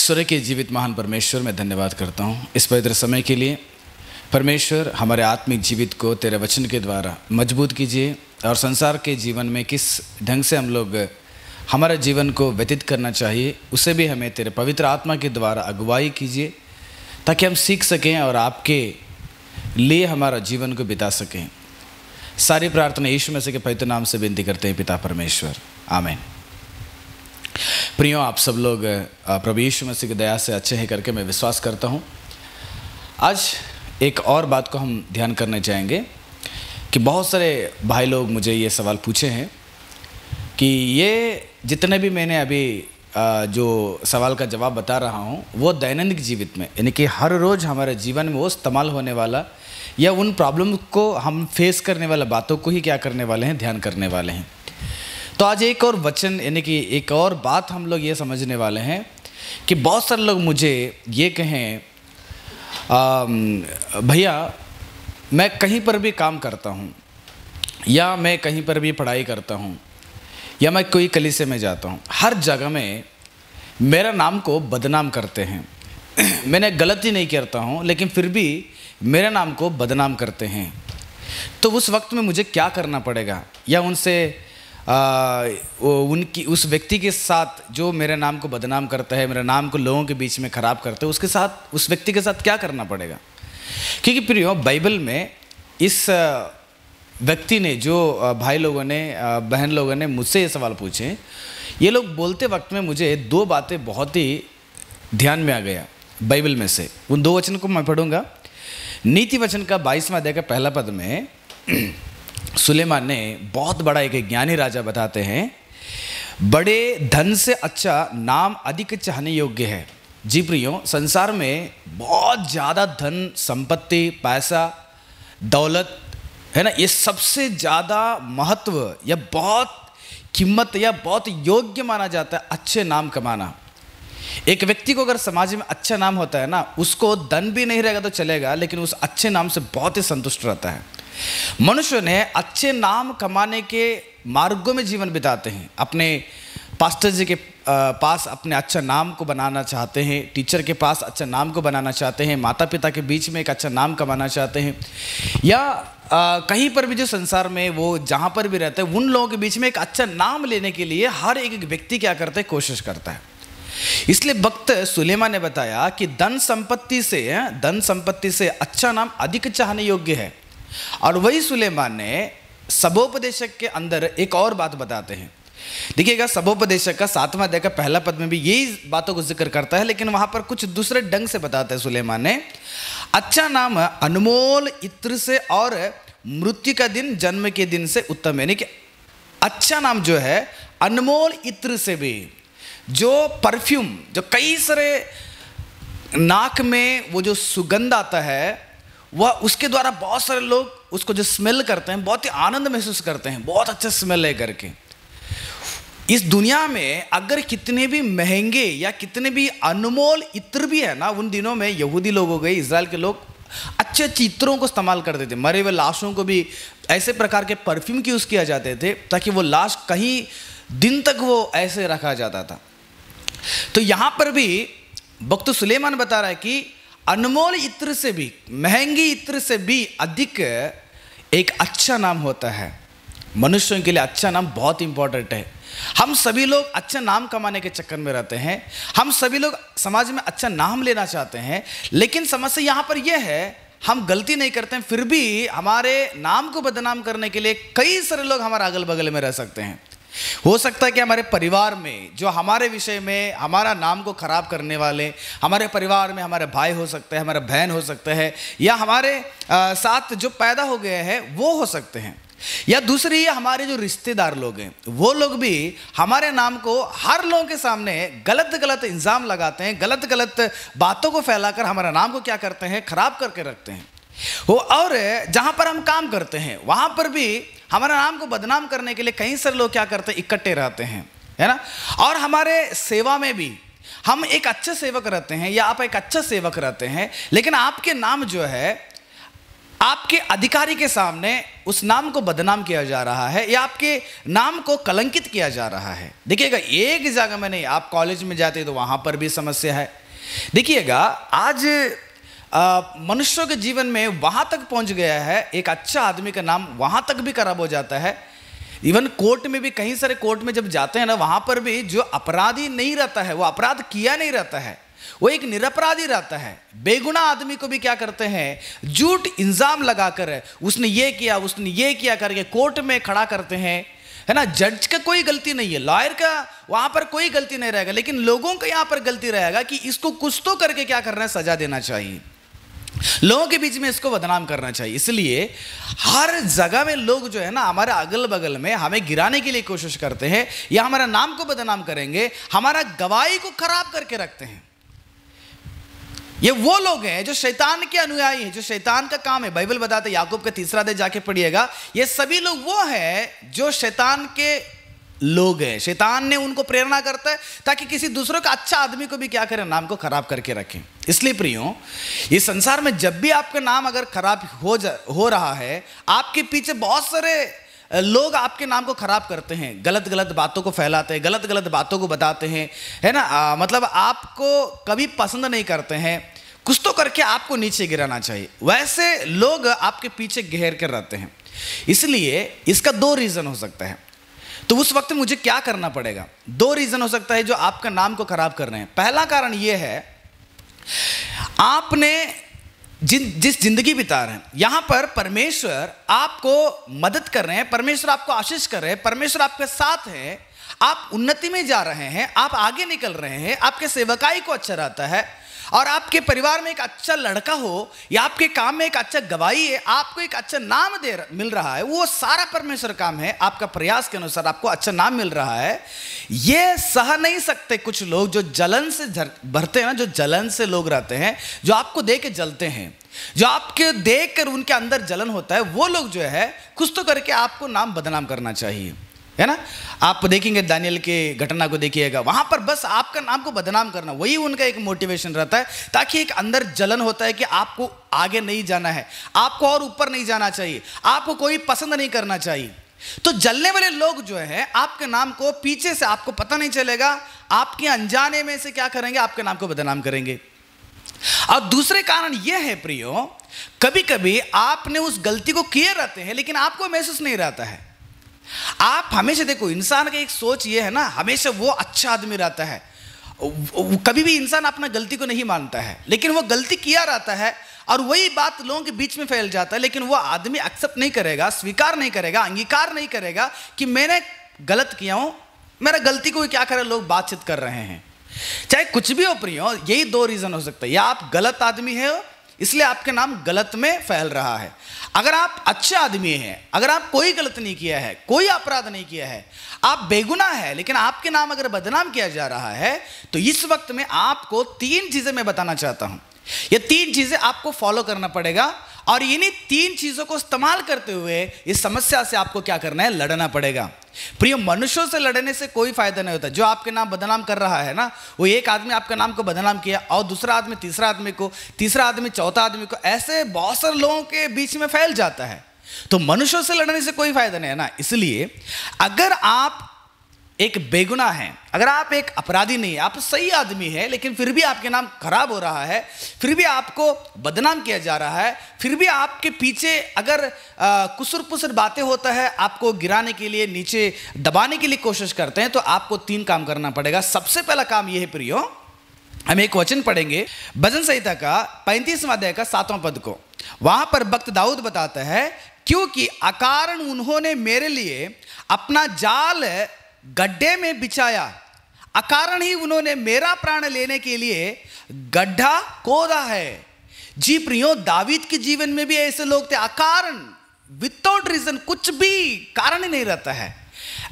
स्वर्ग के जीवित महान परमेश्वर, मैं धन्यवाद करता हूँ इस पवित्र समय के लिए। परमेश्वर, हमारे आत्मिक जीवित को तेरे वचन के द्वारा मजबूत कीजिए और संसार के जीवन में किस ढंग से हम लोग हमारे जीवन को व्यतीत करना चाहिए उसे भी हमें तेरे पवित्र आत्मा के द्वारा अगुवाई कीजिए, ताकि हम सीख सकें और आपके लिए हमारा जीवन को बिता सकें। सारी प्रार्थना यीशु मसीह के पवित्र नाम से विनती करते हैं, पिता परमेश्वर, आमीन। प्रियो, आप सब लोग प्रभु यीशु मसीह की दया से अच्छे हैं करके मैं विश्वास करता हूँ। आज एक और बात को हम ध्यान करने चाहेंगे कि बहुत सारे भाई लोग मुझे ये सवाल पूछे हैं कि ये जितने भी मैंने अभी जो सवाल का जवाब बता रहा हूँ वो दैनिक जीवित में, यानी कि हर रोज़ हमारे जीवन में वो इस्तेमाल होने वाला या उन प्रॉब्लम को हम फेस करने वाला बातों को ही क्या करने वाले हैं, ध्यान करने वाले हैं। तो आज एक और वचन, यानी कि एक और बात हम लोग ये समझने वाले हैं कि बहुत सारे लोग मुझे ये कहें, भैया मैं कहीं पर भी काम करता हूँ या मैं कहीं पर भी पढ़ाई करता हूँ या मैं कोई कलीसिया में जाता हूँ, हर जगह में मेरा नाम को बदनाम करते हैं। मैंने गलती नहीं करता हूँ लेकिन फिर भी मेरे नाम को बदनाम करते हैं। तो उस वक्त में मुझे क्या करना पड़ेगा, या उनसे उनकी उस व्यक्ति के साथ जो मेरे नाम को बदनाम करता है, मेरे नाम को लोगों के बीच में ख़राब करता है, उसके साथ, उस व्यक्ति के साथ क्या करना पड़ेगा? क्योंकि प्रियो, बाइबल में इस व्यक्ति ने, जो भाई लोगों ने, बहन लोगों ने मुझसे ये सवाल पूछे, ये लोग बोलते वक्त में मुझे दो बातें बहुत ही ध्यान में आ गया बाइबल में से। उन दो वचन को मैं पढ़ूंगा। नीति वचन का 22वां अध्याय का पहला पद में सुलेमान ने, बहुत बड़ा एक ज्ञानी राजा बताते हैं, बड़े धन से अच्छा नाम अधिक चाहने योग्य है। जी प्रियो, संसार में बहुत ज़्यादा धन, संपत्ति, पैसा, दौलत है ना, ये सबसे ज़्यादा महत्व या बहुत कीमत या बहुत योग्य माना जाता है अच्छे नाम कमाना। एक व्यक्ति को अगर समाज में अच्छा नाम होता है ना, उसको धन भी नहीं रहेगा तो चलेगा, लेकिन उस अच्छे नाम से बहुत ही संतुष्ट रहता है। मनुष्य ने अच्छे नाम कमाने के मार्गों में जीवन बिताते हैं। अपने पास्टर जी के पास अपने अच्छा नाम को बनाना चाहते हैं, टीचर के पास अच्छा नाम को बनाना चाहते हैं, माता पिता के बीच में एक अच्छा नाम कमाना चाहते हैं, या कहीं पर भी जो संसार में वो जहाँ पर भी रहते हैं उन लोगों के बीच में एक अच्छा नाम लेने के लिए हर एक व्यक्ति क्या करता है, कोशिश करता है। इसलिए भक्त सुलेमान ने बताया कि धन संपत्ति से अच्छा नाम अधिक चाहने योग्य है। और वही सुलेमान ने सबोपदेशक के अंदर एक और बात बताते हैं। देखिएगा, सबोपदेशक का 7वां अध्याय का पहला पद में भी यही बातों को जिक्र करता है, लेकिन वहां पर कुछ दूसरे ढंग से बताते हैं सुलेमान ने। अच्छा नाम अनमोल इत्र से और मृत्यु का दिन जन्म के दिन से उत्तम है। यानी कि अच्छा नाम जो है अनमोल इत्र से भी, जो परफ्यूम, जो कई सारे नाक में वो जो सुगंध आता है, वह उसके द्वारा बहुत सारे लोग उसको जो स्मेल करते हैं बहुत ही आनंद महसूस करते हैं, बहुत अच्छा स्मेल है करके। इस दुनिया में अगर कितने भी महंगे या कितने भी अनमोल इत्र भी है ना, उन दिनों में यहूदी लोग हो गए, इजराइल के लोग अच्छे अच्छे इत्रों को इस्तेमाल करते थे। मरे हुए लाशों को भी ऐसे प्रकार के परफ्यूम की यूज़ किया जाते थे ताकि वो लाश कहीं दिन तक वो ऐसे रखा जाता था। तो यहाँ पर भी भक्त सुलेमान बता रहा है कि अनमोल इत्र से भी, महंगी इत्र से भी अधिक एक अच्छा नाम होता है। मनुष्यों के लिए अच्छा नाम बहुत इंपॉर्टेंट है। हम सभी लोग अच्छा नाम कमाने के चक्कर में रहते हैं, हम सभी लोग समाज में अच्छा नाम लेना चाहते हैं, लेकिन समस्या यहाँ पर यह है, हम गलती नहीं करते हैं, फिर भी हमारे नाम को बदनाम करने के लिए कई सारे लोग हमारे अगल बगल में रह सकते हैं। हो सकता है कि हमारे परिवार में जो हमारे विषय में हमारा नाम को खराब करने वाले, हमारे परिवार में हमारे भाई हो सकते हैं, हमारे बहन हो सकते हैं, या हमारे साथ जो पैदा हो गए हैं वो हो सकते हैं, या दूसरी हमारे जो रिश्तेदार लोग हैं वो लोग भी हमारे नाम को हर लोगों के सामने गलत गलत इल्ज़ाम लगाते हैं, गलत गलत बातों को फैलाकर हमारा नाम को क्या करते हैं, खराब करके रखते हैं। और जहाँ पर हम काम करते हैं वहाँ पर भी हमारा नाम को बदनाम करने के लिए कई सारे लोग क्या करते हैं, इकट्ठे रहते हैं, है ना। और हमारे सेवा में भी हम एक अच्छे सेवक रहते हैं या आप एक अच्छा सेवक रहते हैं, लेकिन आपके नाम जो है आपके अधिकारी के सामने उस नाम को बदनाम किया जा रहा है या आपके नाम को कलंकित किया जा रहा है। देखिएगा, एक जगह में नहीं, आप कॉलेज में जाते तो वहां पर भी समस्या है। देखिएगा, आज मनुष्यों के जीवन में वहां तक पहुंच गया है, एक अच्छा आदमी का नाम वहां तक भी खराब हो जाता है। इवन कोर्ट में भी, कई सारे कोर्ट में जब जाते हैं ना, वहां पर भी जो अपराधी नहीं रहता है, वो अपराध किया नहीं रहता है, वो एक निरपराधी रहता है। बेगुनाह आदमी को भी क्या करते हैं, झूठ इल्जाम लगाकर उसने ये किया करके कोर्ट में खड़ा करते हैं, है ना। जज का कोई गलती नहीं है, लॉयर का वहां पर कोई गलती नहीं रहेगा, लेकिन लोगों का यहां पर गलती रहेगा कि इसको कुछ तो करके क्या करना है, सजा देना चाहिए, लोगों के बीच में इसको बदनाम करना चाहिए। इसलिए हर जगह में लोग जो है ना, हमारे अगल बगल में हमें गिराने के लिए कोशिश करते हैं या हमारा नाम को बदनाम करेंगे, हमारा गवाही को खराब करके रखते हैं। ये वो लोग हैं जो शैतान के अनुयायी हैं, जो शैतान का काम है। बाइबल बताते, याकूब का 3 अध्याय जाके पढ़िएगा, ये सभी लोग वो हैं जो शैतान के लोग हैं। शैतान ने उनको प्रेरणा करता है ताकि किसी दूसरे का अच्छा आदमी को भी क्या करें, नाम को खराब करके रखें। इसलिए प्रियो, इस संसार में जब भी आपका नाम अगर खराब हो रहा है, आपके पीछे बहुत सारे लोग आपके नाम को खराब करते हैं, गलत गलत बातों को फैलाते हैं, गलत गलत बातों को बताते हैं, है ना। मतलब आपको कभी पसंद नहीं करते हैं, कुछ तो करके आपको नीचे गिराना चाहिए। वैसे लोग आपके पीछे घेर कर रहते हैं। इसलिए इसका 2 रीजन हो सकता है। तो उस वक्त मुझे क्या करना पड़ेगा? 2 रीजन हो सकता है जो आपका नाम को खराब कर रहे हैं। पहला कारण यह है, आपने जिस जिंदगी बिता रहे हैं, यहां पर परमेश्वर आपको मदद कर रहे हैं, परमेश्वर आपको आशीष कर रहे हैं, परमेश्वर आपके साथ है, आप उन्नति में जा रहे हैं, आप आगे निकल रहे हैं, आपके सेवकाई को अच्छा रहता है, और आपके परिवार में एक अच्छा लड़का हो या आपके काम में एक अच्छा गवाही है, आपको एक अच्छा नाम मिल रहा है, वो सारा परमेश्वर काम है। आपका प्रयास के अनुसार आपको अच्छा नाम मिल रहा है। ये सह नहीं सकते कुछ लोग जो जलन से भरते हैं ना, जो जलन से लोग रहते हैं, जो आपको देख के जलते हैं, जो आपके देख कर उनके अंदर जलन होता है, वो लोग जो है कुछ तो करके आपको नाम बदनाम करना चाहिए, है ना। आप देखेंगे दानियल के घटना को देखिएगा, वहां पर बस आपका नाम को बदनाम करना, वही उनका एक मोटिवेशन रहता है, ताकि एक अंदर जलन होता है कि आपको आगे नहीं जाना है, आपको और ऊपर नहीं जाना चाहिए, आपको कोई पसंद नहीं करना चाहिए। तो जलने वाले लोग जो है आपके नाम को पीछे से, आपको पता नहीं चलेगा, आपके अनजाने में से क्या करेंगे, आपके नाम को बदनाम करेंगे। और दूसरे कारण यह है प्रियो, कभी कभी आपने उस गलती को किए रहते हैं लेकिन आपको महसूस नहीं रहता है। आप हमेशा देखो, इंसान का एक सोच ये है ना, हमेशा वो अच्छा आदमी रहता है, कभी भी इंसान अपना गलती को नहीं मानता है, लेकिन वो गलती किया रहता है और वही बात लोगों के बीच में फैल जाता है, लेकिन वो आदमी एक्सेप्ट नहीं करेगा, स्वीकार नहीं करेगा, अंगीकार नहीं करेगा कि मैंने गलत किया हूं, मेरा गलती को क्या करे, लोग बातचीत कर रहे हैं। चाहे कुछ भी हो प्रियो, यही 2 रीजन हो सकता है, या आप गलत आदमी है इसलिए आपके नाम गलत में फैल रहा है। अगर आप अच्छे आदमी हैं, अगर आप कोई गलत नहीं किया है, कोई अपराध नहीं किया है, आप बेगुनाह है, लेकिन आपके नाम अगर बदनाम किया जा रहा है, तो इस वक्त में आपको 3 चीजें मैं बताना चाहता हूं। ये 3 चीजें आपको फॉलो करना पड़ेगा, और इन्हीं 3 चीजों को इस्तेमाल करते हुए इस समस्या से आपको क्या करना है, लड़ना पड़ेगा। प्रिय, मनुष्यों से लड़ने से कोई फायदा नहीं होता। जो आपके नाम बदनाम कर रहा है ना, वो एक आदमी आपका नाम को बदनाम किया, और दूसरा आदमी तीसरा आदमी को, तीसरा आदमी चौथा आदमी को, ऐसे बहुत सारे लोगों के बीच में फैल जाता है। तो मनुष्यों से लड़ने से कोई फायदा नहीं है ना। इसलिए अगर आप एक बेगुनाह है, अगर आप एक अपराधी नहीं है, आप सही आदमी है, लेकिन फिर भी आपके नाम खराब हो रहा है, फिर भी आपको बदनाम किया जा रहा है, फिर भी आपके पीछे अगर कुसुर पुसुर बातें होता है, आपको गिराने के लिए, नीचे दबाने के लिए कोशिश करते हैं, तो आपको 3 काम करना पड़ेगा। सबसे पहला काम यह है प्रियो, हम एक वचन पढ़ेंगे भजन संहिता का 35वां अध्याय का 7वां पद को। वहां पर भक्त दाऊद बताता है, क्योंकि अकारण उन्होंने मेरे लिए अपना जाल गड्ढे में बिछाया, अकारण ही उन्होंने मेरा प्राण लेने के लिए गड्ढा खोदा है। जी प्रियो, दावीद के जीवन में भी ऐसे लोग थे, अकारण, विदाउट रीजन, कुछ भी कारण ही नहीं रहता है।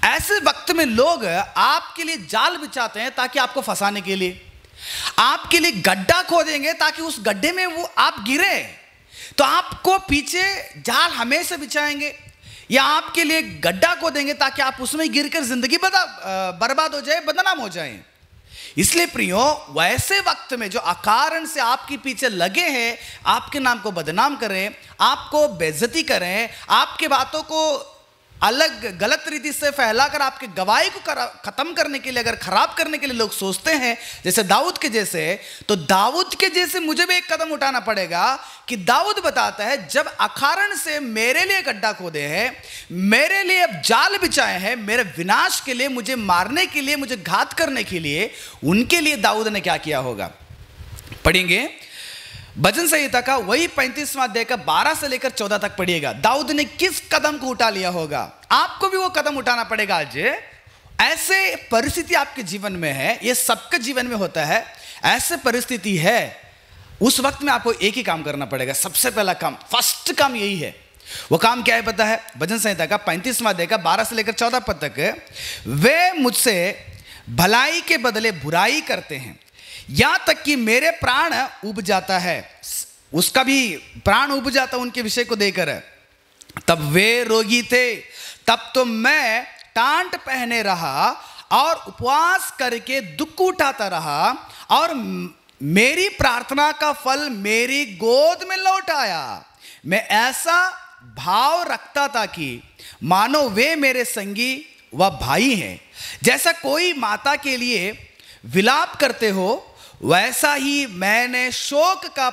ऐसे वक्त में लोग आपके लिए जाल बिछाते हैं ताकि आपको फंसाने के लिए, आपके लिए गड्ढा खोदेंगे ताकि उस गड्ढे में वो आप गिरे। तो आपको पीछे जाल हमेशा बिछाएंगे, या आपके लिए गड्ढा को देंगे ताकि आप उसमें गिरकर जिंदगी बर्बाद हो जाए, बदनाम हो जाए। इसलिए प्रियो, वैसे वक्त में जो अकारण से आपके पीछे लगे हैं, आपके नाम को बदनाम करें, आपको बेइज्जती करें, आपके बातों को अलग गलत रीति से फैलाकर आपके गवाही को खत्म करने के लिए, अगर खराब करने के लिए लोग सोचते हैं, जैसे दाऊद के जैसे, तो दाऊद के जैसे मुझे भी एक कदम उठाना पड़ेगा कि दाऊद बताता है, जब अकारण से मेरे लिए गड्ढा खोदे हैं, मेरे लिए जाल बिछाए हैं, मेरे विनाश के लिए, मुझे मारने के लिए, मुझे घात करने के लिए, उनके लिए दाऊद ने क्या किया होगा। पढ़ेंगे भजन संहिता का वही 35वां अध्याय का 12 से लेकर 14 तक पढ़िएगा। दाऊद ने किस कदम को उठा लिया होगा। आपको भी वो कदम उठाना पड़ेगा। आज ऐसे परिस्थिति आपके जीवन में है, ये सबके जीवन में होता है, ऐसे परिस्थिति है, उस वक्त में आपको एक ही काम करना पड़ेगा। सबसे पहला काम, फर्स्ट काम यही है। वो काम क्या है पता है? भजन संहिता का 35वां अध्याय का 12 से लेकर 14 पद तक, वे मुझसे भलाई के बदले बुराई करते हैं, यहां तक कि मेरे प्राण उब जाता है। उसका भी प्राण उब जाता उनके विषय को देकर। तब वे रोगी थे, तब तो मैं टांट पहने रहा और उपवास करके दुख उठाता रहा, और मेरी प्रार्थना का फल मेरी गोद में लौट आया। मैं ऐसा भाव रखता था कि मानो वे मेरे संगी व भाई हैं। जैसा कोई माता के लिए विलाप करते हो, वैसा ही मैंने शोक का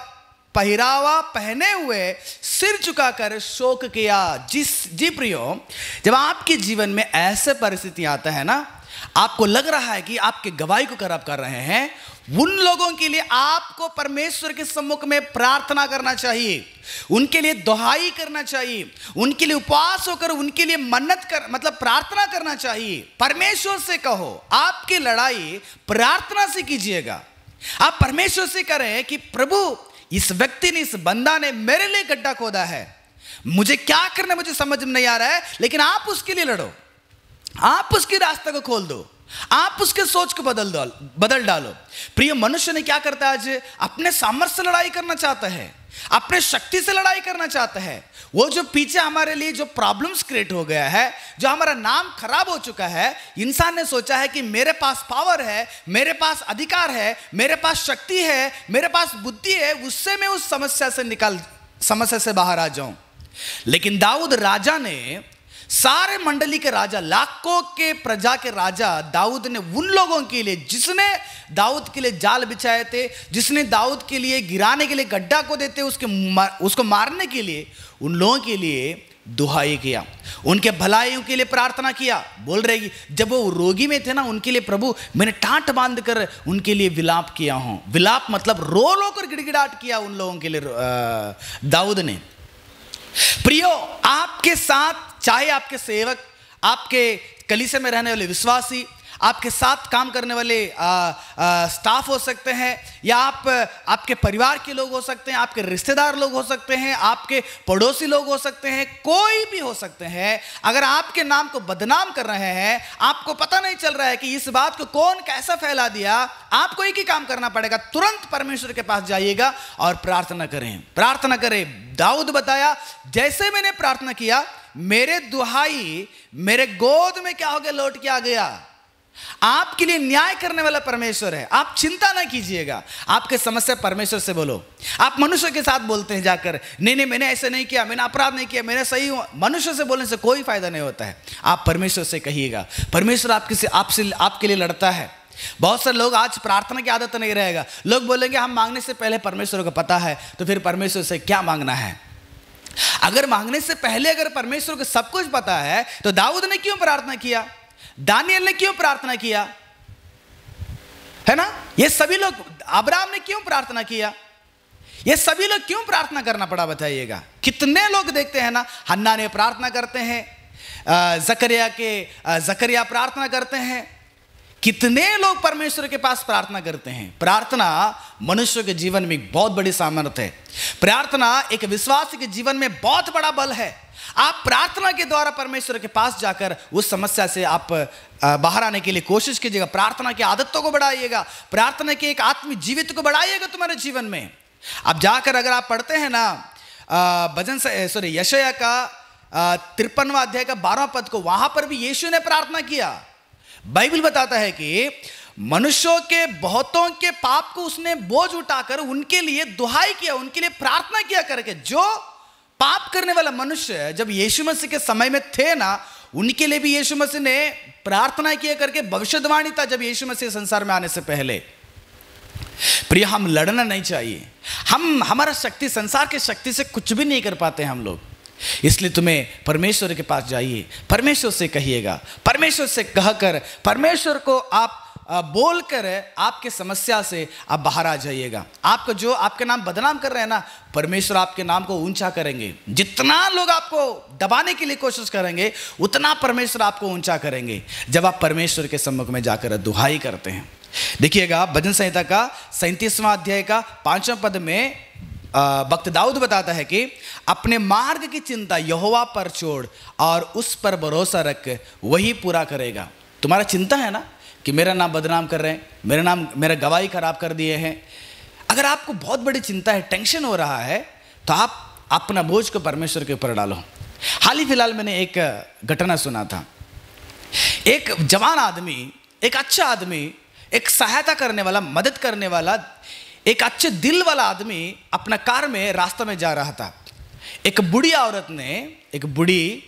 पहरावा पहने हुए सिर झुकाकर शोक किया। जी प्रियो, जब आपके जीवन में ऐसे परिस्थिति आता है ना, आपको लग रहा है कि आपके गवाही को खराब कर रहे हैं, उन लोगों के लिए आपको परमेश्वर के सम्मुख में प्रार्थना करना चाहिए, उनके लिए दुहाई करना चाहिए, उनके लिए उपवास होकर उनके लिए मन्नत कर मतलब प्रार्थना करना चाहिए। परमेश्वर से कहो, आपकी लड़ाई प्रार्थना से कीजिएगा। आप परमेश्वर से करें कि प्रभु, इस व्यक्ति ने, इस बंदा ने मेरे लिए गड्ढा खोदा है, मुझे क्या करना मुझे समझ में नहीं आ रहा है, लेकिन आप उसके लिए लड़ो, आप उसके रास्ते को खोल दो, आप उसके सोच को बदल डालो। प्रिय, मनुष्य ने क्या करता है? आज अपने सामर्थ्य से लड़ाई करना चाहता है, अपने शक्ति से लड़ाई करना चाहता है। वो जो पीछे हमारे लिए जो प्रॉब्लम्स क्रिएट हो गया है, जो हमारा नाम खराब हो चुका है, इंसान ने सोचा है कि मेरे पास पावर है, मेरे पास अधिकार है, मेरे पास शक्ति है, मेरे पास बुद्धि है, उससे मैं उस समस्या से बाहर आ जाऊं। लेकिन दाऊद राजा ने, सारे मंडली के राजा, लाखों के प्रजा के राजा दाऊद ने उन लोगों के लिए, जिसने दाऊद के लिए जाल बिछाए थे, जिसने दाऊद के लिए गिराने के लिए गड्ढा को देते, उसको मारने के लिए, उन लोगों के लिए दुहाई किया, उनके भलाइयों के लिए प्रार्थना किया। बोल रहे जब वो रोगी में थे ना, उनके लिए प्रभु मैंने टांट बांध कर उनके लिए विलाप किया हूं। विलाप मतलब रो लो कर गिड़गिड़ाहट किया उन लोगों के लिए दाऊद ने। प्रियो, आपके साथ चाहे आपके सेवक, आपके कलीसिया में रहने वाले विश्वासी, आपके साथ काम करने वाले स्टाफ हो सकते हैं, या आपके परिवार के लोग हो सकते हैं, आपके रिश्तेदार लोग हो सकते हैं, आपके पड़ोसी लोग हो सकते हैं, कोई भी हो सकते हैं। अगर आपके नाम को बदनाम कर रहे हैं, आपको पता नहीं चल रहा है कि इस बात को कौन कैसा फैला दिया, आपको एक ही काम करना पड़ेगा, तुरंत परमेश्वर के पास जाइएगा और प्रार्थना करें, प्रार्थना करें। दाऊद बताया, जैसे मैंने प्रार्थना किया, मेरे दुहाई मेरे गोद में क्या हो गया, लौट के आ गया। आपके लिए न्याय करने वाला परमेश्वर है, आप चिंता ना कीजिएगा। आपके समस्या परमेश्वर से बोलो। आप मनुष्य के साथ बोलते हैं जाकर, नहीं मैंने ऐसे नहीं किया, मैंने अपराध नहीं किया, मैंने सही हूं। मनुष्य से बोलने से कोई फायदा नहीं होता है। आप परमेश्वर से कहिएगा, परमेश्वर आपके लिए लड़ता है। बहुत सारे लोग आज प्रार्थना की आदत नहीं रहेगा, लोग बोलेंगे हम मांगने से पहले परमेश्वर को पता है, तो फिर परमेश्वर से क्या मांगना है। अगर मांगने से पहले अगर परमेश्वर को सब कुछ पता है, तो दाऊद ने क्यों प्रार्थना किया, दानियल ने क्यों प्रार्थना किया, है ना? ये सभी लोग, अब्राहम ने क्यों प्रार्थना किया, ये सभी लोग क्यों प्रार्थना करना पड़ा बताइएगा। कितने लोग देखते हैं ना, हन्ना ने प्रार्थना करते हैं, जकरिया प्रार्थना करते हैं, कितने लोग परमेश्वर के पास प्रार्थना करते हैं। प्रार्थना मनुष्य के जीवन में बहुत बड़ी सामर्थ्य है। प्रार्थना एक विश्वासी के जीवन में बहुत बड़ा बल है। आप प्रार्थना के द्वारा परमेश्वर के पास जाकर उस समस्या से आप बाहर आने के लिए कोशिश कीजिएगा। प्रार्थना की आदतों को बढ़ाइएगा, प्रार्थना के एक आत्मिक जीवित को बढ़ाइएगा तुम्हारे जीवन में। अब जाकर अगर आप पढ़ते हैं ना यशायाह का 53वां अध्याय का 12वां पद को, वहां पर भी यीशु ने प्रार्थना किया। बाइबल बताता है कि मनुष्यों के बहुतों के पाप को उसने बोझ उठाकर उनके लिए दुहाई किया, उनके लिए प्रार्थना किया करके। जो पाप करने वाला मनुष्य जब यीशु मसीह के समय में थे ना, उनके लिए भी यीशु मसीह ने प्रार्थना किया करके भविष्यवाणी था जब यीशु मसीह संसार में आने से पहले। प्रिय, हम लड़ना नहीं चाहिए। हमारा शक्ति, संसार की शक्ति से कुछ भी नहीं कर पाते हम लोग। इसलिए तुम्हें परमेश्वर के पास जाइए, परमेश्वर से कहिएगा, परमेश्वर से कहकर, परमेश्वर को आप बोलकर आपके समस्या से आप बाहर आ जाइएगा। आपको जो आपके नाम बदनाम कर रहे हैं ना, परमेश्वर आपके नाम को ऊंचा करेंगे। जितना लोग आपको दबाने के लिए कोशिश करेंगे, उतना परमेश्वर आपको ऊंचा करेंगे जब आप परमेश्वर के सम्मुख में जाकर दुहाई करते हैं। देखिएगा, भजन संहिता का 37वां अध्याय का 5वां पद में भक्त दाऊद बताता है कि अपने मार्ग की चिंता यहोवा पर छोड़ और उस पर भरोसा रख, वही पूरा करेगा। तुम्हारा चिंता है ना कि मेरा नाम बदनाम कर रहे हैं, मेरा गवाही खराब कर दिए हैं। अगर आपको बहुत बड़ी चिंता है, टेंशन हो रहा है, तो आप अपना बोझ को परमेश्वर के ऊपर डालो। हाल ही फिलहाल मैंने एक घटना सुना था। एक जवान आदमी, एक अच्छा आदमी, एक सहायता करने वाला, मदद करने वाला, एक अच्छे दिल वाला आदमी अपना कार में रास्ते में जा रहा था। एक बूढ़ी औरत ने, एक बूढ़ी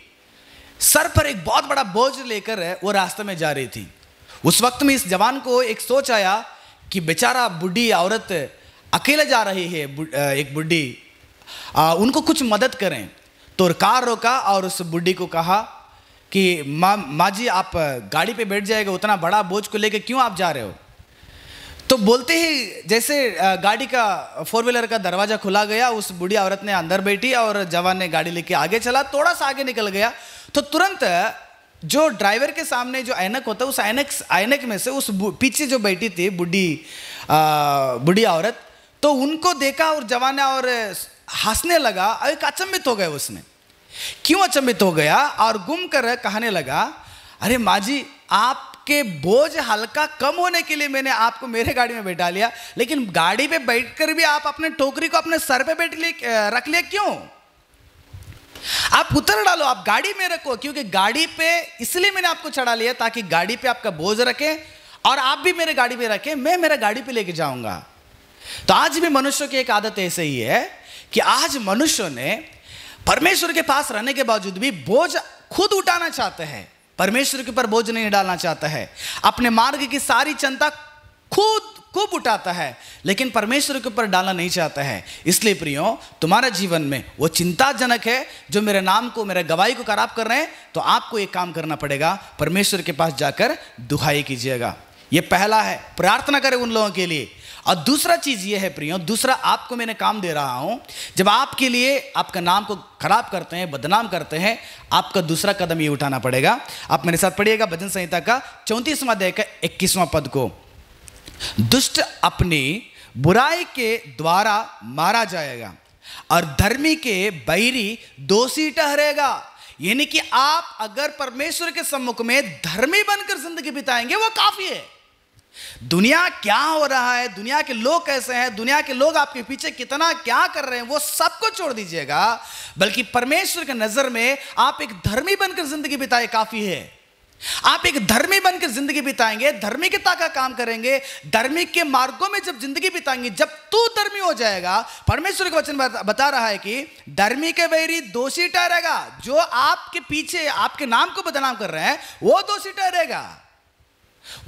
सर पर एक बहुत बड़ा बोझ लेकर वो रास्ते में जा रही थी। उस वक्त में इस जवान को एक सोच आया कि बेचारा बूढ़ी औरत अकेले जा रही है, एक बूढ़ी, उनको कुछ मदद करें। तो कार रोका और उस बूढ़ी को कहा कि माँ जी, आप गाड़ी पे बैठ जाएगा, उतना बड़ा बोझ को लेकर क्यों आप जा रहे हो? तो बोलते ही जैसे गाड़ी का 4 व्हीलर का दरवाजा खुला गया, उस बूढ़ी औरत ने अंदर बैठी और जवान ने गाड़ी लेके आगे चला। थोड़ा सा आगे निकल गया तो तुरंत जो ड्राइवर के सामने जो ऐनक होता है, उस ऐनक में से उस पीछे जो बैठी थी बूढ़ी औरत, तो उनको देखा और जवान और हंसने लगा। एक अचंभित हो गया उसने। क्यों अचंभित हो गया? और गुम कर कहने लगा, अरे माँ जी, आपके बोझ हल्का कम होने के लिए मैंने आपको मेरे गाड़ी में बैठा लिया, लेकिन गाड़ी पे बैठकर भी आप अपने टोकरी को अपने सर पे रख लिया क्यों? आप उतर डालो, आप गाड़ी में रखो, क्योंकि गाड़ी पे इसलिए मैंने आपको चढ़ा लिया ताकि गाड़ी पे आपका बोझ रखे और आप भी मेरे गाड़ी पे रखें, मैं मेरा गाड़ी पे लेके जाऊंगा। तो आज भी मनुष्य की एक आदत ऐसे ही है कि आज मनुष्य ने परमेश्वर के पास रहने के बावजूद भी बोझ खुद उठाना चाहते हैं, परमेश्वर के ऊपर बोझ नहीं डालना चाहता है। अपने मार्ग की सारी चिंता खूब उठाता है, लेकिन परमेश्वर के ऊपर डालना नहीं चाहता है। इसलिए प्रियो, तुम्हारा जीवन में वो चिंताजनक है जो मेरे नाम को, मेरे गवाही को खराब कर रहे हैं, तो आपको एक काम करना पड़ेगा, परमेश्वर के पास जाकर दुहाई कीजिएगा। ये पहला है, प्रार्थना करें उन लोगों के लिए। और दूसरा चीज ये है प्रियो, दूसरा आपको मैंने काम दे रहा हूं, जब आपके लिए आपका नाम को खराब करते हैं, बदनाम करते हैं, आपका दूसरा कदम ये उठाना पड़ेगा। आप मेरे साथ पढ़िएगा भजन संहिता का 34वां अध्याय का 21वां पद को। दुष्ट अपनी बुराई के द्वारा मारा जाएगा और धर्मी के बैरी दोषी ठहरेगा। यानी कि आप अगर परमेश्वर के सम्मुख में धर्मी बनकर जिंदगी बिताएंगे, वो काफी है। दुनिया क्या हो रहा है, दुनिया के लोग कैसे हैं, दुनिया के लोग आपके पीछे कितना क्या कर रहे हैं, वो सबको छोड़ दीजिएगा। बल्कि परमेश्वर के नजर में आप एक धर्मी बनकर जिंदगी बिताए काफी है। आप एक धर्मी बनकर जिंदगी बिताएंगे, धार्मिकता का काम करेंगे, धार्मिक के मार्गों में जब जिंदगी बिताएंगे, जब तू धर्मी हो जाएगा, परमेश्वर का वचन बता रहा है कि धर्मी के बैरी दोषी ठहरेगा। जो आपके पीछे आपके नाम को बदनाम कर रहे हैं, वो दोषी ठहरेगा,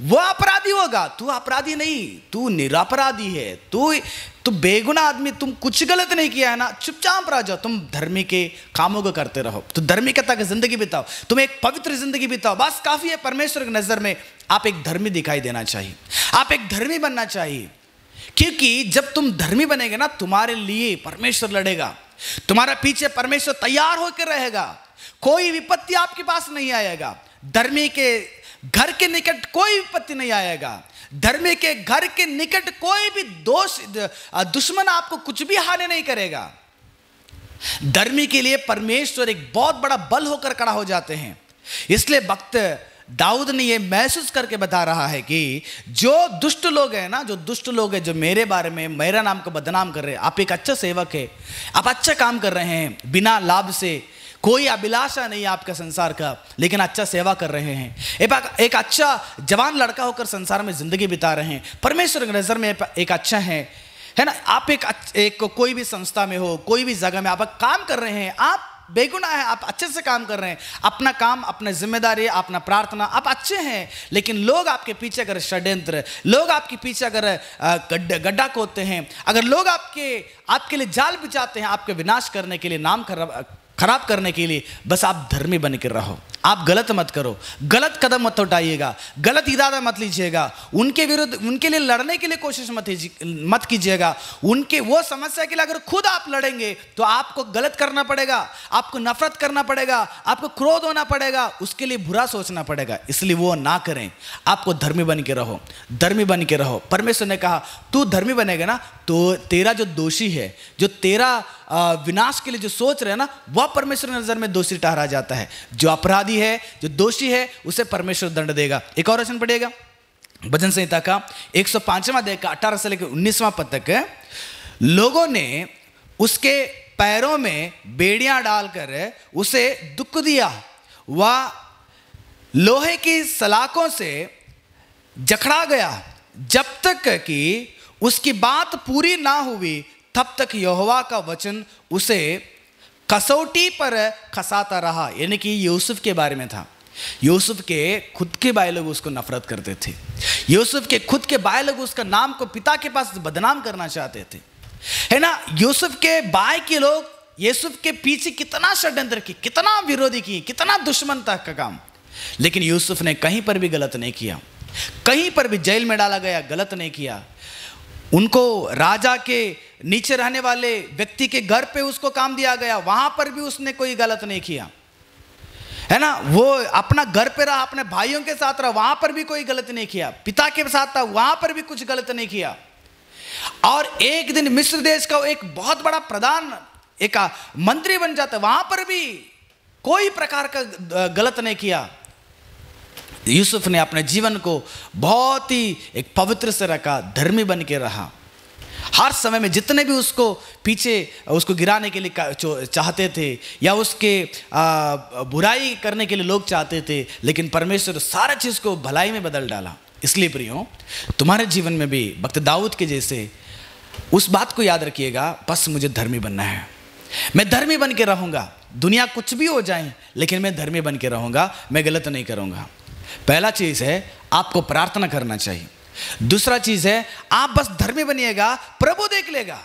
वो अपराधी होगा। तू अपराधी नहीं, तू निरपराधी है, तू बेगुनाह आदमी, तुम कुछ गलत नहीं किया है ना, चुपचाप रह जाओ। तुम धर्मी के कामों को करते रहो, तो धार्मिकता की जिंदगी बिताओ, तुम एक पवित्र जिंदगी बिताओ, बस काफी है। परमेश्वर की नजर में आप एक धर्मी दिखाई देना चाहिए, आप एक धर्मी बनना चाहिए। क्योंकि जब तुम धर्मी बनेगे ना, तुम्हारे लिए परमेश्वर लड़ेगा, तुम्हारा पीछे परमेश्वर तैयार होकर रहेगा, कोई विपत्ति आपके पास नहीं आएगा। धर्मी के घर के निकट कोई विपत्ति नहीं आएगा, धर्मी के घर के निकट कोई भी दुश्मन आपको कुछ भी हानि नहीं करेगा। धर्मी के लिए परमेश्वर एक बहुत बड़ा बल होकर खड़ा हो जाते हैं। इसलिए भक्त दाऊद ने यह महसूस करके बता रहा है कि जो दुष्ट लोग हैं ना, जो दुष्ट लोग हैं, जो मेरे बारे में, मेरा नाम को बदनाम कर रहे हैं, आप एक अच्छा सेवक है, आप अच्छा काम कर रहे हैं, बिना लाभ से कोई अभिलाषा नहीं आपका संसार का, लेकिन अच्छा सेवा कर रहे हैं, एक अच्छा जवान लड़का होकर संसार में जिंदगी बिता रहे हैं, परमेश्वर की नजर में एक अच्छा है ना। आप एक कोई भी संस्था में हो, कोई भी जगह में आप काम कर रहे हैं, आप बेगुनाह है, आप अच्छे से काम कर रहे हैं, अपना काम, अपना जिम्मेदारी, अपना प्रार्थना, आप अच्छे हैं, लेकिन लोग आपके पीछे अगर षड्यंत्र, लोग आपके पीछे अगर गड्ढा खोदते हैं, अगर लोग आपके लिए जाल बिछाते हैं, आपके विनाश करने के लिए, नाम खराब करने के लिए, बस आप धर्मी बन के रहो। आप गलत मत करो, गलत कदम मत उठाइएगा, गलत इरादा मत लीजिएगा, उनके विरुद्ध, उनके लिए लड़ने के लिए कोशिश मत कीजिएगा। उनके वो समस्या के लिए अगर खुद आप लड़ेंगे तो आपको गलत करना पड़ेगा, आपको नफरत करना पड़ेगा, आपको क्रोध होना पड़ेगा, उसके लिए बुरा सोचना पड़ेगा। इसलिए वो ना करें, आपको धर्मी बन के रहो, धर्मी बन के रहो। परमेश्वर ने कहा तू धर्मी बनेगा ना तो तेरा जो दोषी है, जो तेरा विनाश के लिए जो सोच रहे हैं ना, वह परमेश्वर की नजर में दोषी ठहरा जाता है। जो अपराधी है, जो दोषी है, उसे परमेश्वर दंड देगा। एक और वचन पढ़िएगा, भजन संहिता का 105वां अध्याय का 18 से लेकर 19वां पद तक। लोगों ने उसके पैरों में बेड़ियां डालकर उसे दुख दिया, वह लोहे की सलाखों से जकड़ा गया, जब तक कि उसकी बात पूरी ना हुई तब तक यहोवा का वचन उसे कसौटी पर खसाता रहा। यानी कि यूसुफ के बारे में था। यूसुफ के खुद के भाई लोग उसको नफरत करते थे, यूसुफ के खुद के भाई लोग उसका नाम को पिता के पास बदनाम करना चाहते थे, है ना। यूसुफ के भाई के लोग यूसुफ के पीछे कितना षड्यंत्र की, कितना विरोधी की, कितना दुश्मन तक का काम, लेकिन यूसुफ ने कहीं पर भी गलत नहीं किया, कहीं पर भी जेल में डाला गया, गलत नहीं किया। उनको राजा के नीचे रहने वाले व्यक्ति के घर पे उसको काम दिया गया, वहां पर भी उसने कोई गलत नहीं किया, है ना। वो अपना घर पे रहा, अपने भाइयों के साथ रहा, वहां पर भी कोई गलत नहीं किया, पिता के साथ था, वहां पर भी कुछ गलत नहीं किया। और एक दिन मिस्र देश का एक बहुत बड़ा प्रधान, एक मंत्री बन जाता, वहां पर भी कोई प्रकार का गलत नहीं किया। यूसुफ ने अपने जीवन को बहुत ही एक पवित्र से रखा, धर्मी बन के रहा। हर समय में जितने भी उसको पीछे उसको गिराने के लिए चाहते थे या उसके बुराई करने के लिए लोग चाहते थे, लेकिन परमेश्वर सारा चीज़ को भलाई में बदल डाला। इसलिए प्रियो, तुम्हारे जीवन में भी भक्त दाऊद के जैसे उस बात को याद रखिएगा, बस मुझे धर्मी बनना है, मैं धर्मी बन के रहूँगा, दुनिया कुछ भी हो जाए लेकिन मैं धर्मी बन के रहूँगा, मैं गलत नहीं करूँगा। पहला चीज़ है आपको प्रार्थना करना चाहिए। दूसरा चीज़ है आप बस धर्मी बनिएगा, प्रभु देख लेगा,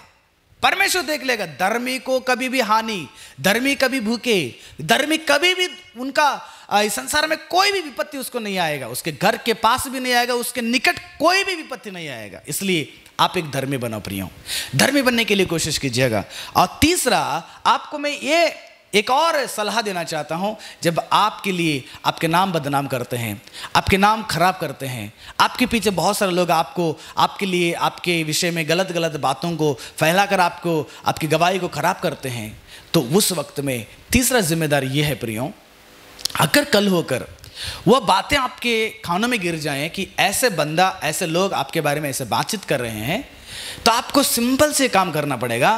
परमेश्वर देख लेगा। धर्मी को कभी भी हानि, धर्मी कभी भूखे, धर्मी कभी भी उनका इस संसार में कोई भी विपत्ति उसको नहीं आएगा, उसके घर के पास भी नहीं आएगा, उसके निकट कोई भी विपत्ति नहीं आएगा। इसलिए आप एक धर्मी बनो प्रियो, धर्मी बनने के लिए कोशिश कीजिएगा। और तीसरा, आपको मैं ये एक और सलाह देना चाहता हूं, जब आपके लिए आपके नाम बदनाम करते हैं, आपके नाम खराब करते हैं, आपके पीछे बहुत सारे लोग आपके लिए, आपके विषय में गलत गलत बातों को फैलाकर आपकी गवाही को खराब करते हैं, तो उस वक्त में तीसरा जिम्मेदारी ये है प्रियो, अगर कल होकर वह बातें आपके कानों में गिर जाएं कि ऐसे बंदा, ऐसे लोग आपके बारे में ऐसे बातचीत कर रहे हैं, तो आपको सिंपल से काम करना पड़ेगा।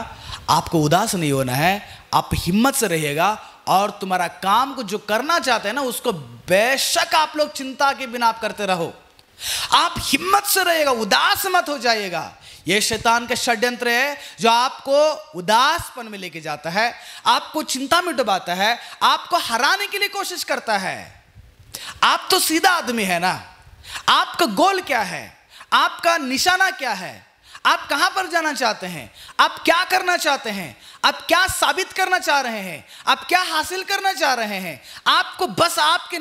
आपको उदास नहीं होना है, आप हिम्मत से रहिएगा और तुम्हारा काम को जो करना चाहते हैं ना, उसको बेशक आप लोग चिंता के बिना आप करते रहो। आप हिम्मत से रहिएगा, उदास मत हो जाइएगा। यह शैतान का षड्यंत्र है जो आपको उदासपन में लेके जाता है, आपको चिंता में डुबाता है, आपको हराने के लिए कोशिश करता है। आप तो सीधा आदमी है ना, आपका गोल क्या है, आपका निशाना क्या है, आप कहां पर जाना चाहते हैं, आप क्या करना चाहते हैं, आप क्या साबित करना चाह रहे हैं, आप क्या हासिल करना चाह रहे हैं। आपको बस आपके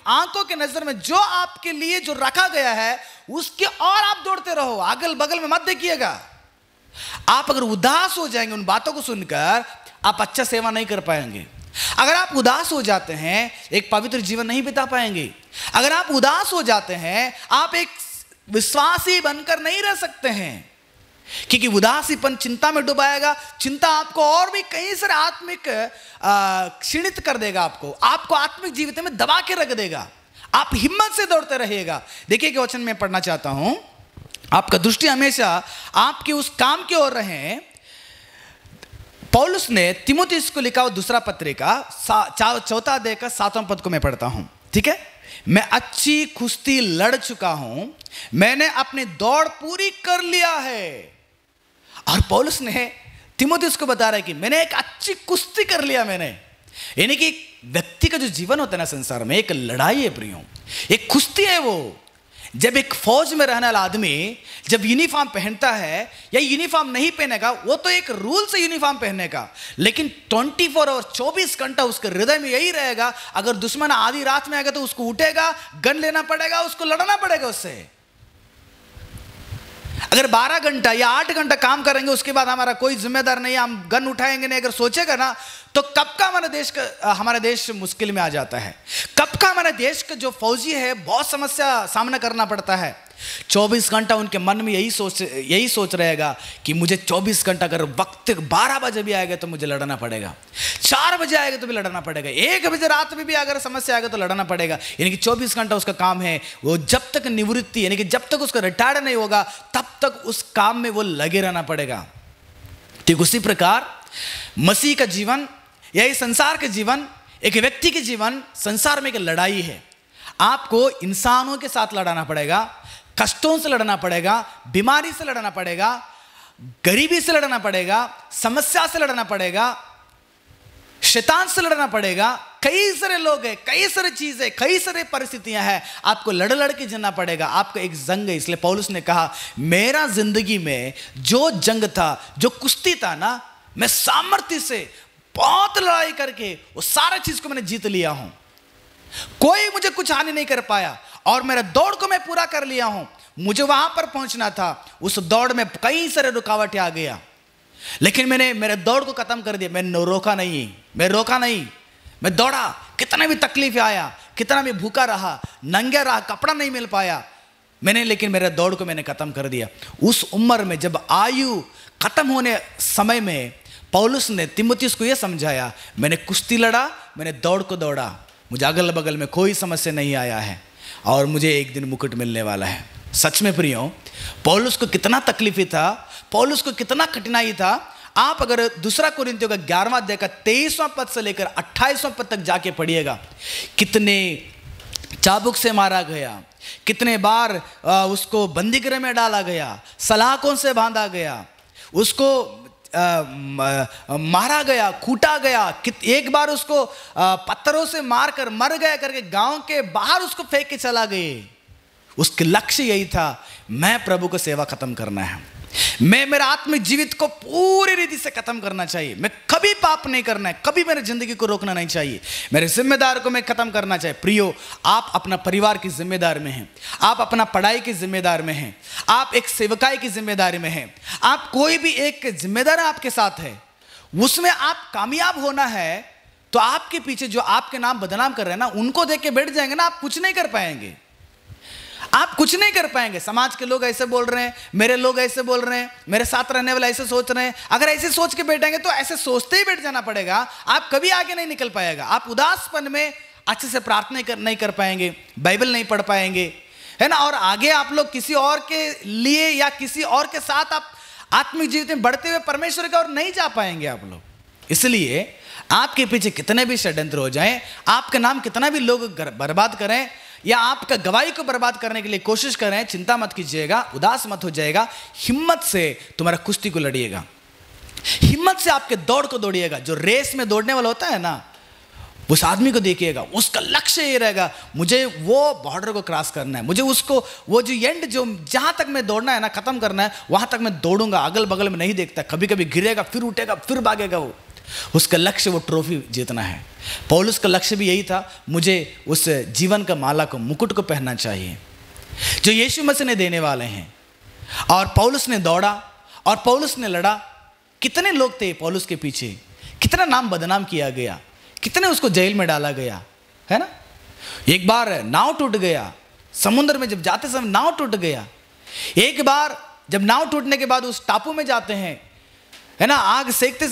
आंखों के नजर में जो आपके लिए जो रखा गया है उसके और आप दौड़ते रहो, अगल बगल में मत देखिएगा। आप अगर उदास हो जाएंगे उन बातों को सुनकर, आप अच्छा सेवा नहीं कर पाएंगे। अगर आप उदास हो जाते हैं, एक पवित्र जीवन नहीं बिता पाएंगे। अगर आप उदास हो जाते हैं, आप एक विश्वासी बनकर नहीं रह सकते हैं, क्योंकि उदासीपन चिंता में डुबाएगा। चिंता आपको और भी कहीं से आत्मिक क्षीणित कर देगा, आपको आत्मिक जीवित में दबा के रख देगा। आप हिम्मत से दौड़ते रहिएगा। देखिए कि वचन में पढ़ना चाहता हूं, आपका दृष्टि हमेशा आपके उस काम की ओर रहे, पौलुस ने तीमुथियुस को लिखा हुआ दूसरा पत्रिका 4 अध्याय का 7वां पद को मैं पढ़ता हूं, ठीक है। मैं अच्छी कुश्ती लड़ चुका हूं, मैंने अपनी दौड़ पूरी कर लिया है। और पौलुस ने तीमुथियुस को बता रहा है कि मैंने एक अच्छी कुश्ती कर लिया मैंने। यानी कि व्यक्ति का जो जीवन होता है ना संसार में, एक लड़ाई है प्रियो, एक कुश्ती है। वो जब एक फौज में रहने वाला आदमी जब यूनिफॉर्म पहनता है या यूनिफॉर्म नहीं पहनेगा, वो तो एक रूल से यूनिफॉर्म पहनने का, लेकिन 24 और 24 घंटा उसके हृदय में यही रहेगा, अगर दुश्मन आधी रात में आएगा तो उसको उठेगा, गन लेना पड़ेगा, उसको लड़ना पड़ेगा उससे। अगर 12 घंटा या 8 घंटा काम करेंगे उसके बाद हमारा कोई जिम्मेदार नहीं, हम गन उठाएंगे नहीं, अगर सोचेगा ना, तो कब का हमारा देश मुश्किल में आ जाता है। कब का हमारे देश का जो फौजी है बहुत समस्या सामना करना पड़ता है। 24 घंटा उनके मन में यही सोच रहेगा कि मुझे 24 घंटा अगर वक्त 12 बजे भी आएगा तो मुझे लड़ना पड़ेगा, 4 बजे आएगा तो भी लड़ना पड़ेगा, 1 बजे रात में भी अगर समस्या आएगा तो लड़ना पड़ेगा। यानी कि 24 घंटा उसका काम है। वो जब तक निवृत्ति यानी कि जब तक उसका रिटायर नहीं होगा तब तक उस काम में वो लगे रहना पड़ेगा। ठीक उसी प्रकार मसीह का जीवन या इस संसार के जीवन, एक व्यक्ति के जीवन संसार में एक लड़ाई है। आपको इंसानों के साथ लड़ना पड़ेगा, कष्टों से लड़ना पड़ेगा, बीमारी से लड़ना पड़ेगा, गरीबी से लड़ना पड़ेगा, समस्या से लड़ना पड़ेगा, शैतान से लड़ना पड़ेगा। कई सारे लोग हैं, कई सारी चीजें, कई सारी परिस्थितियां हैं, आपको लड़ के जीना पड़ेगा। आपका एक जंग है। इसलिए पौलुस ने कहा, मेरा जिंदगी में जो जंग था, जो कुश्ती था ना, मैं सामर्थ्य से बहुत लड़ाई करके वो सारा चीज को मैंने जीत लिया हूं। कोई मुझे कुछ हानि नहीं कर पाया और मेरा दौड़ को मैं पूरा कर लिया हूं। मुझे वहां पर पहुंचना था, उस दौड़ में कई सारे रुकावटें आ गया, लेकिन मैंने मेरे दौड़ को खत्म कर दिया। मैं रोका नहीं, मैं दौड़ा। कितना भी तकलीफ आया, कितना भी भूखा रहा, नंगा रहा, कपड़ा नहीं मिल पाया मैंने, लेकिन मेरे दौड़ को मैंने खत्म कर दिया। उस उम्र में जब आयु खत्म होने समय में पौलुस ने तीमुथियुस को यह समझाया, मैंने कुश्ती लड़ा, मैंने दौड़ को दौड़ा, मुझे अगल बगल में कोई समस्या नहीं आया है और मुझे एक दिन मुकुट मिलने वाला है। सच में प्रियो, पौलुस को कितना तकलीफ था, पौलुस को कितना कठिनाई था। आप अगर दूसरा कोरिन्थियों का 11वां अध्याय का 23वां पद से लेकर 28वां पद तक जाके पढ़िएगा, कितने चाबुक से मारा गया, कितने बार उसको बंदीगृह में डाला गया, सलाखों से बांधा गया, उसको मारा गया, कूटा गया, एक बार उसको पत्थरों से मारकर मर गया करके गांव के बाहर उसको फेंक के चला गए। उसके लक्ष्य यही था, मैं प्रभु को सेवा खत्म करना है, मैं मेरा आत्मिक जीवित को पूरी रीति से खत्म करना चाहिए, मैं कभी पाप नहीं करना है, कभी मेरे जिंदगी को रोकना नहीं चाहिए, मेरे जिम्मेदार को मैं खत्म करना चाहिए। प्रियो, आप अपना परिवार की जिम्मेदार में हैं, आप अपना पढ़ाई की जिम्मेदार में हैं, आप एक सेवकाई की जिम्मेदारी में हैं, आप कोई भी एक जिम्मेदार आपके साथ है, उसमें आप कामयाब होना है तो आपके पीछे जो आपके नाम बदनाम कर रहे हैं ना, उनको देख के बैठ जाएंगे ना, आप कुछ नहीं कर पाएंगे, आप कुछ नहीं कर पाएंगे। समाज के लोग ऐसे बोल रहे हैं, मेरे लोग ऐसे बोल रहे हैं, मेरे साथ रहने वाले ऐसे सोच रहे हैं। अगर ऐसे सोच के बैठेंगे तो ऐसे सोचते ही बैठ जाना पड़ेगा, आप कभी आगे नहीं निकल पाएगा। आप उदासपन में अच्छे से प्रार्थना नहीं कर पाएंगे, बाइबल नहीं पढ़ पाएंगे, है ना, और आगे आप लोग किसी और के लिए या किसी और के साथ आप आत्मिक जीवित में बढ़ते हुए परमेश्वर की ओर नहीं जा पाएंगे आप लोग। इसलिए आपके पीछे कितने भी षड्यंत्र हो जाएं, आपका नाम कितना भी लोग बर्बाद करें या आपका गवाही को बर्बाद करने के लिए कोशिश करें, चिंता मत कीजिएगा, उदास मत हो जाएगा। हिम्मत से तुम्हारा कुश्ती को लड़िएगा, हिम्मत से आपके दौड़ को दौड़िएगा। जो रेस में दौड़ने वाला होता है ना, उस आदमी को देखिएगा, उसका लक्ष्य ये रहेगा, मुझे वो बॉर्डर को क्रॉस करना है, मुझे उसको वो जो एंड जो जहां तक मैं दौड़ना है ना, खत्म करना है, वहां तक मैं दौड़ूंगा, अगल बगल में नहीं देखता। कभी कभी गिरेगा, फिर उठेगा, फिर भागेगा। वो उसका लक्ष्य वो ट्रॉफी जीतना है। पौलुस का लक्ष्य भी यही था, मुझे उस जीवन का माला को, मुकुट को पहनना चाहिए जो यीशु मसीह ने देने वाले हैं। और पौलुस ने दौड़ा और पौलुस ने लड़ा। कितने लोग थे पौलुस के पीछे, कितना नाम बदनाम किया गया, कितने उसको जेल में डाला गया, है ना। एक बार नाव टूट गया, समुद्र में जब जाते समय नाव टूट गया। एक बार जब नाव टूटने के बाद उस टापू में जाते हैं, है ना, आग सेकते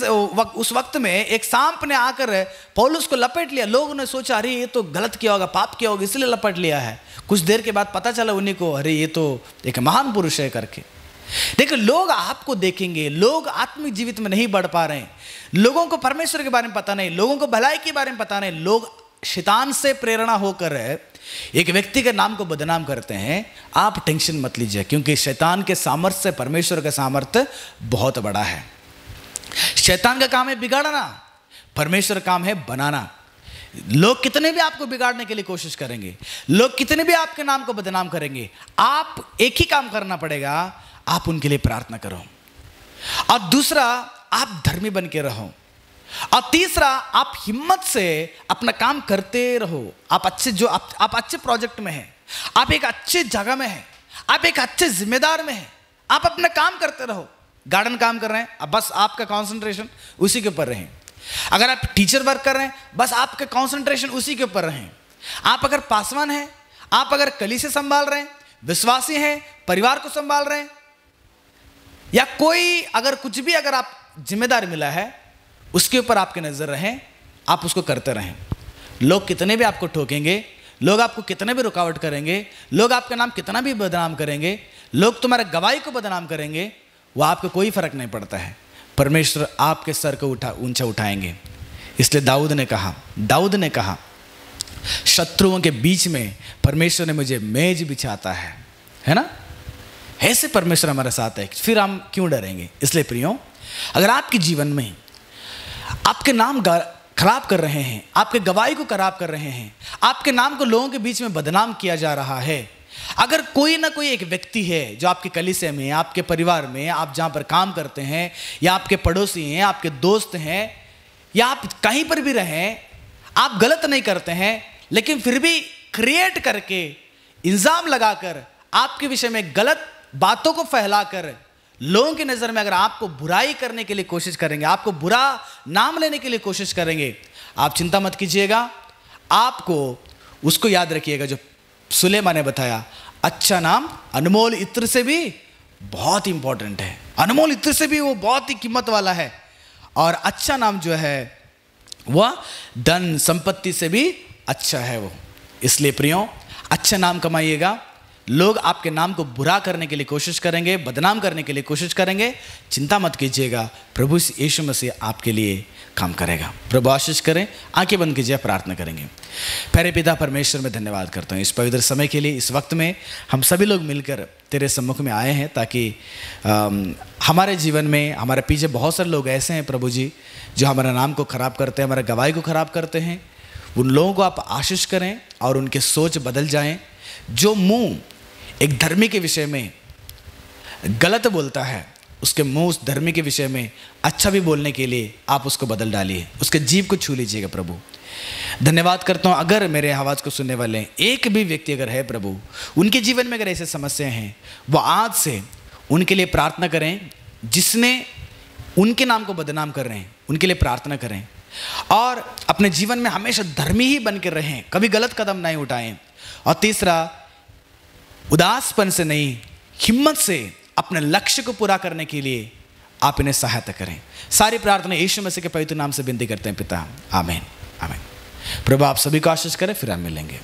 उस वक्त में एक सांप ने आकर पौलुस को लपेट लिया। लोगों ने सोचा, अरे ये तो गलत किया होगा, पाप किया होगा, इसलिए लपेट लिया है। कुछ देर के बाद पता चला उन्हीं को, अरे ये तो एक महान पुरुष है करके। देखो, लोग आपको देखेंगे, लोग आत्मिक जीवित में नहीं बढ़ पा रहे हैं, लोगों को परमेश्वर के बारे में पता नहीं, लोगों को भलाई के बारे में पता नहीं, लोग शैतान से प्रेरणा होकर एक व्यक्ति के नाम को बदनाम करते हैं। आप टेंशन मत लीजिए, क्योंकि शैतान के सामर्थ्य से परमेश्वर का सामर्थ्य बहुत बड़ा है। शैतान का काम है बिगाड़ना, परमेश्वर का काम है बनाना। लोग कितने भी आपको बिगाड़ने के लिए कोशिश करेंगे, लोग कितने भी आपके नाम को बदनाम करेंगे, आप एक ही काम करना पड़ेगा, आप उनके लिए प्रार्थना करो। और दूसरा, आप धर्मी बन के रहो। और तीसरा, आप हिम्मत से अपना काम करते रहो। आप अच्छे प्रोजेक्ट में हैं, आप एक अच्छे जगह में हैं, आप एक अच्छे जिम्मेदार में हैं, आप अपना काम करते रहो। गार्डन काम कर रहे हैं, अब बस आपका कंसंट्रेशन उसी के ऊपर रहे। अगर आप टीचर वर्क कर रहे हैं, बस आपका कंसंट्रेशन उसी के ऊपर रहे। आप अगर पासवान हैं, आप अगर कलीसिया संभाल रहे हैं, विश्वासी हैं, परिवार को संभाल रहे हैं, या कोई अगर कुछ भी अगर आप जिम्मेदारी मिला है, उसके ऊपर आपकी नजर रहे, आप उसको करते रहें। लोग कितने भी आपको ठोकेंगे, लोग आपको कितने भी रुकावट करेंगे, लोग आपका नाम कितना भी बदनाम करेंगे, लोग तुम्हारे गवाही को बदनाम करेंगे, वो आपको कोई फर्क नहीं पड़ता है। परमेश्वर आपके सर को ऊंचा उठाएंगे। इसलिए दाऊद ने कहा, शत्रुओं के बीच में परमेश्वर ने मुझे मेज बिछाता है ना। ऐसे परमेश्वर हमारे साथ है, फिर हम क्यों डरेंगे। इसलिए प्रियो, अगर आपके जीवन में आपके नाम खराब कर रहे हैं, आपके गवाही को खराब कर रहे हैं, आपके नाम को लोगों के बीच में बदनाम किया जा रहा है, अगर कोई ना कोई एक व्यक्ति है जो आपके कलीसिया में, आपके परिवार में, आप जहाँ पर काम करते हैं, या आपके पड़ोसी हैं, आपके दोस्त हैं, या आप कहीं पर भी रहें, आप गलत नहीं करते हैं, लेकिन फिर भी क्रिएट करके, इल्जाम लगाकर, आपके विषय में गलत बातों को फैलाकर लोगों की नज़र में अगर आपको बुराई करने के लिए कोशिश करेंगे, आपको बुरा नाम लेने के लिए कोशिश करेंगे, आप चिंता मत कीजिएगा। आपको उसको याद रखिएगा जो सुलेमान ने बताया, अच्छा नाम अनमोल इत्र से भी बहुत इंपॉर्टेंट है। अनमोल इत्र से भी वो बहुत ही कीमत वाला है। और अच्छा नाम जो है वह धन संपत्ति से भी अच्छा है वो। इसलिए प्रियो, अच्छा नाम कमाइएगा। लोग आपके नाम को बुरा करने के लिए कोशिश करेंगे, बदनाम करने के लिए कोशिश करेंगे, चिंता मत कीजिएगा, प्रभु यीशु मसीह आपके लिए काम करेगा। प्रभु आशीष करें। आंखें बंद कीजिए, प्रार्थना करेंगे। प्यारे पिता परमेश्वर, मैं धन्यवाद करता हूँ इस पवित्र समय के लिए। इस वक्त में हम सभी लोग मिलकर तेरे सम्मुख में आए हैं, ताकि हमारे जीवन में, हमारे पीछे बहुत सारे लोग ऐसे हैं प्रभु जी, जो हमारे नाम को खराब करते हैं, हमारे गवाही को खराब करते हैं। उन लोगों को आप आशीष करें और उनके सोच बदल जाएं। जो मुंह एक धर्मी के विषय में गलत बोलता है, उसके मुंह उस धर्मी के विषय में अच्छा भी बोलने के लिए आप उसको बदल डालिए, उसके जीव को छू लीजिएगा प्रभु। धन्यवाद करता हूँ। अगर मेरे आवाज़ को सुनने वाले एक भी व्यक्ति अगर है प्रभु, उनके जीवन में अगर ऐसे समस्याएं हैं, वो आज से उनके लिए प्रार्थना करें। जिसने उनके नाम को बदनाम कर रहे हैं, उनके लिए प्रार्थना करें, और अपने जीवन में हमेशा धर्मी ही बन के रहें, कभी गलत कदम नहीं उठाएं। और तीसरा, उदासपन से नहीं, हिम्मत से अपने लक्ष्य को पूरा करने के लिए आप इन्हें सहायता करें। सारी प्रार्थना यीशु मसीह के पवित्र नाम से विनती करते हैं पिता, आमीन आमीन। प्रभु आप सभी को आशीष करें। फिर हम मिलेंगे।